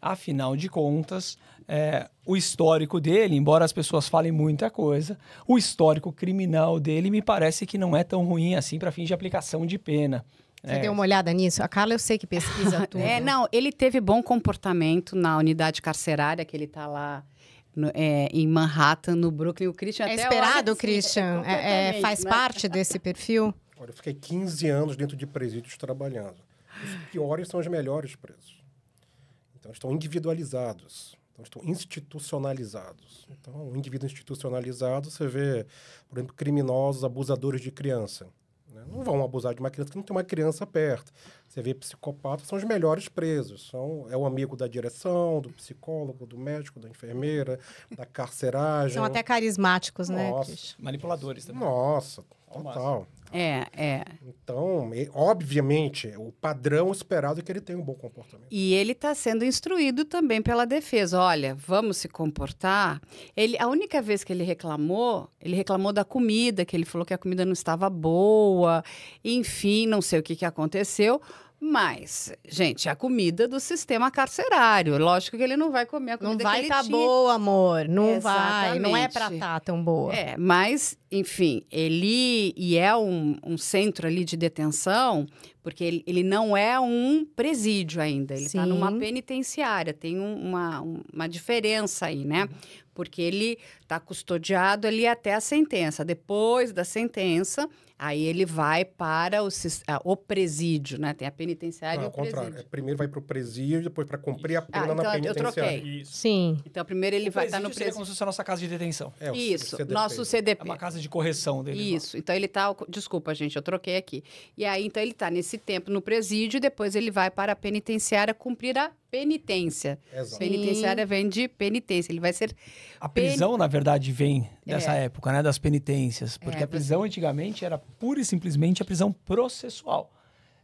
Afinal de contas, o histórico dele, embora as pessoas falem muita coisa, o histórico criminal dele me parece que não é tão ruim assim para fins de aplicação de pena. Você deu uma olhada nisso? A Carla, eu sei que pesquisa tudo. Não, ele teve bom comportamento na unidade carcerária, que ele está lá em Manhattan, no Brooklyn. O Christian É até esperado, olha, Christian? Faz parte desse perfil? Olha, eu fiquei 15 anos dentro de presídios trabalhando. Os piores são os melhores presos. Então, estão individualizados. Então, estão institucionalizados. Então, um indivíduo institucionalizado, você vê, por exemplo, criminosos, abusadores de criança. Não vão abusar de uma criança que não tem uma criança perto. Você vê psicopatas, são os melhores presos. É o amigo da direção, do psicólogo, do médico, da enfermeira, da carceragem. São até carismáticos, né, Nossa. Christian? Manipuladores também. Nossa, total. Então, obviamente, o padrão esperado é que ele tenha um bom comportamento. E ele está sendo instruído também pela defesa. Olha, vamos se comportar. A única vez que ele reclamou da comida, que ele falou que a comida não estava boa. Enfim, não sei o que aconteceu. Mas, gente, a comida do sistema carcerário. Lógico que ele não vai comer a comida Não vai que ele estar tinha. boa, amor. Não vai. Não é Exatamente. pra estar tão boa. Mas, enfim, ele é um centro ali de detenção, porque ele não é um presídio ainda. Ele está Sim. numa penitenciária. Tem uma diferença aí, né? Porque ele está custodiado ali até a sentença. Depois da sentença, aí ele vai para o presídio, né? Tem a penitenciária Não, e ao o presídio. contrário. Primeiro vai para o presídio, depois para cumprir a pena então na eu penitenciária. troquei. Isso. Sim. Então, primeiro ele vai estar no presídio seria como presídio. se fosse a nossa casa de detenção. É, o Isso, CDP. nosso É CDP. uma casa de correção dele. Isso, então ele tá... Desculpa, gente, eu troquei aqui. E aí, então, ele tá nesse tempo no presídio e depois ele vai para a penitenciária cumprir a penitência. Exato. Penitenciária vem de penitência, ele vai ser... A prisão, na verdade, vem dessa época, né? Das penitências. Porque É, a prisão, antigamente, era pura e simplesmente a prisão processual.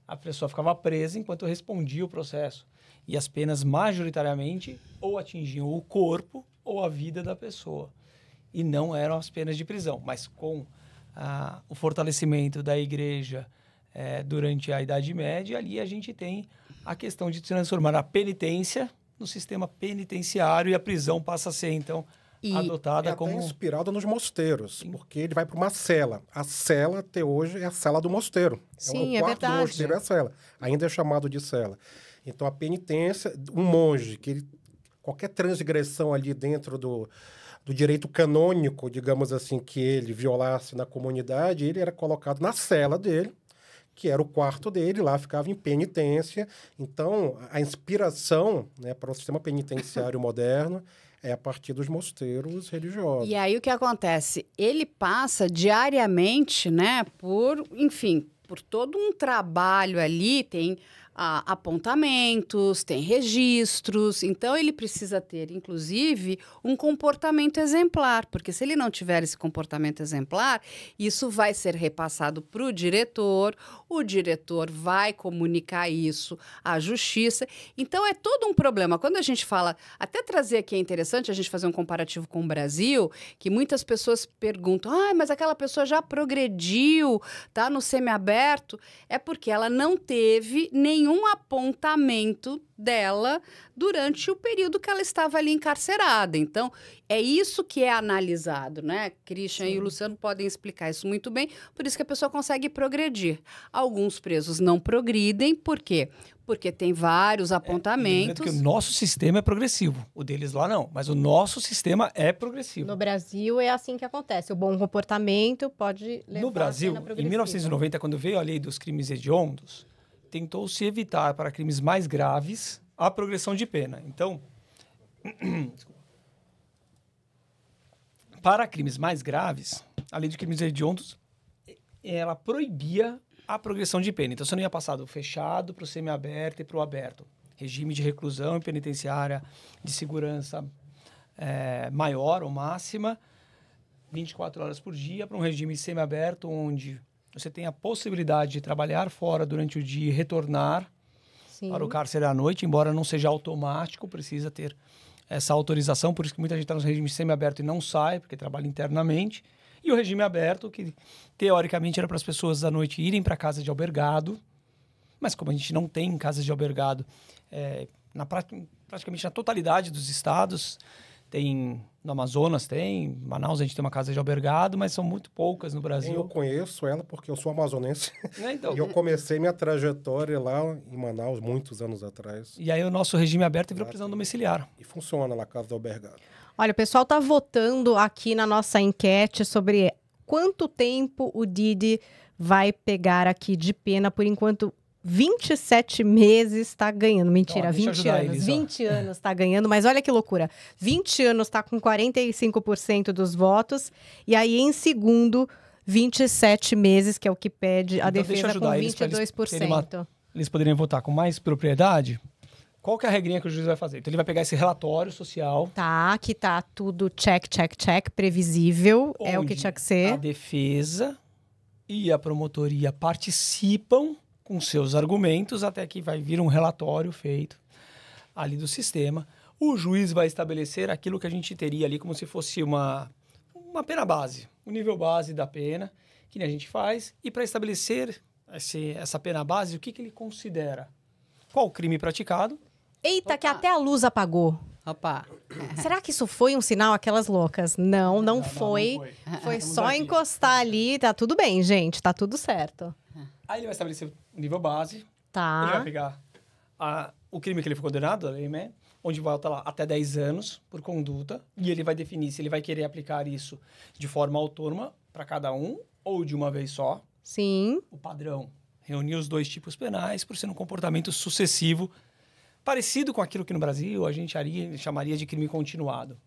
A pessoa ficava presa enquanto respondia o processo. E as penas, majoritariamente, ou atingiam o corpo ou a vida da pessoa. E não eram as penas de prisão. Mas com o fortalecimento da igreja durante a Idade Média, ali a gente tem a questão de transformar a penitência no sistema penitenciário e a prisão passa a ser, então, adotada até como... inspirado nos mosteiros, porque ele vai para uma cela. A cela, até hoje, é a cela do mosteiro. Sim, o é quarto do verdade. mosteiro é a cela. Ainda é chamado de cela. Então, a penitência, um monge, qualquer transgressão ali dentro do direito canônico, digamos assim, que ele violasse na comunidade, ele era colocado na cela dele, que era o quarto dele, lá ficava em penitência. Então, a inspiração, né, para o sistema penitenciário moderno é a partir dos mosteiros religiosos. E aí, o que acontece? Ele passa diariamente, né, por todo um trabalho ali, tem apontamentos, tem registros, então ele precisa ter, inclusive, um comportamento exemplar, porque se ele não tiver esse comportamento exemplar, isso vai ser repassado para o diretor vai comunicar isso à justiça, então é todo um problema. Quando a gente fala, até trazer aqui é interessante a gente fazer um comparativo com o Brasil, que muitas pessoas perguntam, mas aquela pessoa já progrediu, tá no semiaberto, é porque ela não teve nenhum apontamento dela durante o período que ela estava ali encarcerada. Então, é isso que é analisado, né? Christian e o Luciano podem explicar isso muito bem, por isso que a pessoa consegue progredir. Alguns presos não progridem, por quê? Porque tem vários apontamentos. Que o nosso sistema é progressivo. O deles lá não, mas o nosso sistema é progressivo. No Brasil é assim que acontece. O bom comportamento pode levar no Brasil, a pena em progressiva. 1990, quando veio a lei dos crimes hediondos, tentou-se evitar para crimes mais graves a progressão de pena. Então, para crimes mais graves, a lei de crimes hediondos, ela proibia a progressão de pena. Então, você não ia passar do fechado para o semiaberto e para o aberto. Regime de reclusão e penitenciária de segurança maior ou máxima, 24 horas por dia, para um regime semiaberto, onde você tem a possibilidade de trabalhar fora durante o dia e retornar para o cárcere à noite, embora não seja automático, precisa ter essa autorização, por isso que muita gente está no regime semiaberto e não sai, porque trabalha internamente. E o regime aberto, que teoricamente era para as pessoas à noite irem para casa de albergado, mas como a gente não tem casas de albergado praticamente na totalidade dos estados. Tem no Amazonas, em Manaus a gente tem uma casa de albergado, mas são muito poucas no Brasil. Eu conheço ela porque eu sou amazonense. Então, E eu comecei minha trajetória lá em Manaus, muitos anos atrás. e aí o nosso regime aberto virou prisão domiciliar. E funciona lá, casa de albergado. Olha, o pessoal tá votando aqui na nossa enquete sobre quanto tempo o Didi vai pegar aqui de pena. Por enquanto, 27 meses está ganhando. Mentira, Ó, deixa eu 20 ajudar anos. eles, ó. 20 anos está ganhando, mas olha que loucura. 20 anos está com 45% dos votos. E aí, em segundo, 27 meses, que é o que pede a Então, deixa eu defesa, com ajudar eles pra eles 22%. Eles poderiam votar com mais propriedade. Qual que é a regrinha que o juiz vai fazer? Então ele vai pegar esse relatório social. Tá, aqui tá tudo check, previsível. É o que onde tinha que A ser. defesa e a promotoria participam com seus argumentos até que vai vir um relatório feito ali do sistema. O juiz vai estabelecer aquilo que a gente teria ali como se fosse uma pena base, o nível base da pena, que nem a gente faz. E para estabelecer essa pena base, o que ele considera? Qual o crime praticado? Eita, que até a luz apagou. Opa. Será que isso foi um sinal aquelas loucas? Não foi. Foi Estamos só aqui. encostar ali. Tá tudo bem, gente. Tá tudo certo. Aí ele vai estabelecer o nível base. Ele Tá. vai pegar o crime que ele foi condenado, a lei, né? Onde volta lá até 10 anos por conduta. E ele vai definir se ele vai querer aplicar isso de forma autônoma para cada um ou de uma vez só. Sim. O padrão, reunir os dois tipos penais por ser um comportamento sucessivo, parecido com aquilo que no Brasil a gente chamaria de crime continuado,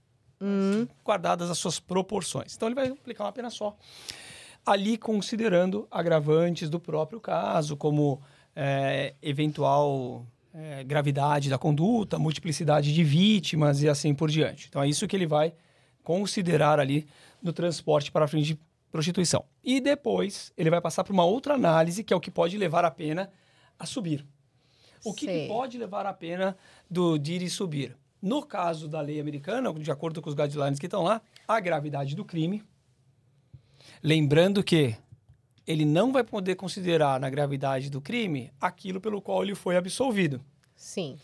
guardadas as suas proporções. Então ele vai aplicar uma pena só, ali considerando agravantes do próprio caso, como eventual gravidade da conduta, multiplicidade de vítimas e assim por diante. Então é isso que ele vai considerar ali no transporte para fins de prostituição. E depois ele vai passar para uma outra análise, que é o que pode levar a pena a subir. O que Sei. pode levar a pena do Didi subir? No caso da lei americana, de acordo com os guidelines que estão lá, a gravidade do crime. Lembrando que ele não vai poder considerar na gravidade do crime aquilo pelo qual ele foi absolvido. Sim.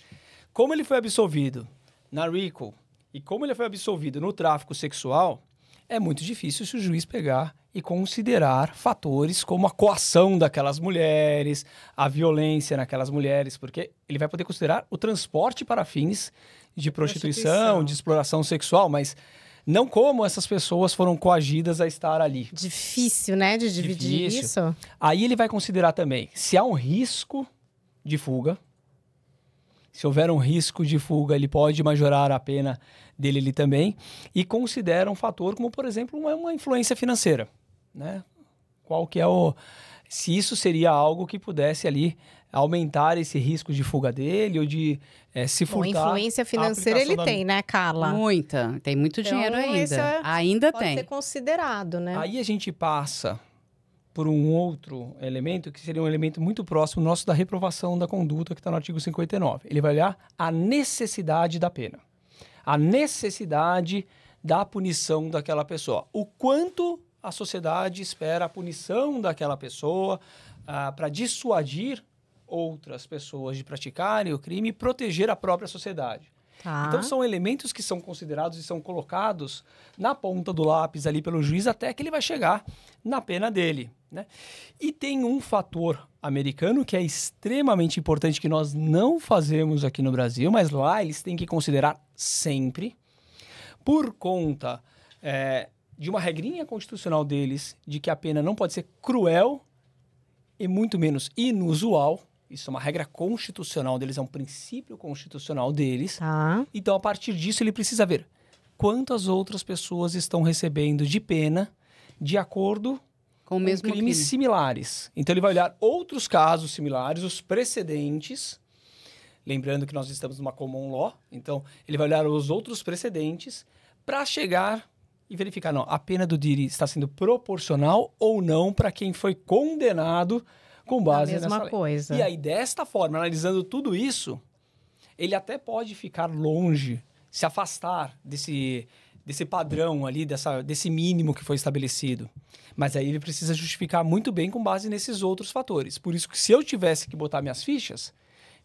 Como ele foi absolvido na RICO e como ele foi absolvido no tráfico sexual, é muito difícil se o juiz pegar e considerar fatores como a coação daquelas mulheres, a violência naquelas mulheres, porque ele vai poder considerar o transporte para fins de prostituição, de exploração sexual, mas não como essas pessoas foram coagidas a estar ali. Difícil, né, de dividir Difícil. isso. Aí ele vai considerar também se há um risco de fuga. Se houver um risco de fuga, ele pode majorar a pena dele ali também. E considera um fator como, por exemplo, uma influência financeira, né? Qual que é se isso seria algo que pudesse ali aumentar esse risco de fuga dele ou de se Bom, furtar. influência a financeira ele aplicação da- tem, né, Carla? Muita. Tem muito Então, dinheiro esse ainda. Ainda Pode tem. ser considerado, né? Aí a gente passa por um outro elemento que seria um elemento muito próximo nosso da reprovação da conduta que está no artigo 59. Ele vai olhar a necessidade da pena, a necessidade da punição daquela pessoa, o quanto a sociedade espera a punição daquela pessoa para dissuadir outras pessoas de praticarem o crime e proteger a própria sociedade. Tá. Então, são elementos que são considerados e são colocados na ponta do lápis ali pelo juiz até que ele vai chegar na pena dele, né? E tem um fator americano que é extremamente importante que nós não fazemos aqui no Brasil, mas lá eles têm que considerar sempre, por conta de uma regrinha constitucional deles, de que a pena não pode ser cruel e muito menos inusual. Isso é uma regra constitucional deles, é um princípio constitucional deles. Tá. Então, a partir disso, ele precisa ver quantas outras pessoas estão recebendo de pena de acordo Com o mesmo crimes crime. similares. Então, ele vai olhar outros casos similares, os precedentes. Lembrando que nós estamos numa common law. Então, ele vai olhar os outros precedentes para chegar e verificar, não, a pena do Didi está sendo proporcional ou não para quem foi condenado com base mesma nessa lei. coisa. E aí, desta forma, analisando tudo isso, ele até pode ficar longe, se afastar desse padrão ali, desse mínimo que foi estabelecido. Mas aí ele precisa justificar muito bem com base nesses outros fatores. Por isso que se eu tivesse que botar minhas fichas,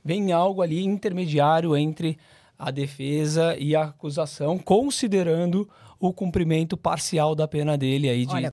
vem algo ali intermediário entre a defesa e a acusação, considerando o cumprimento parcial da pena dele aí de Olha,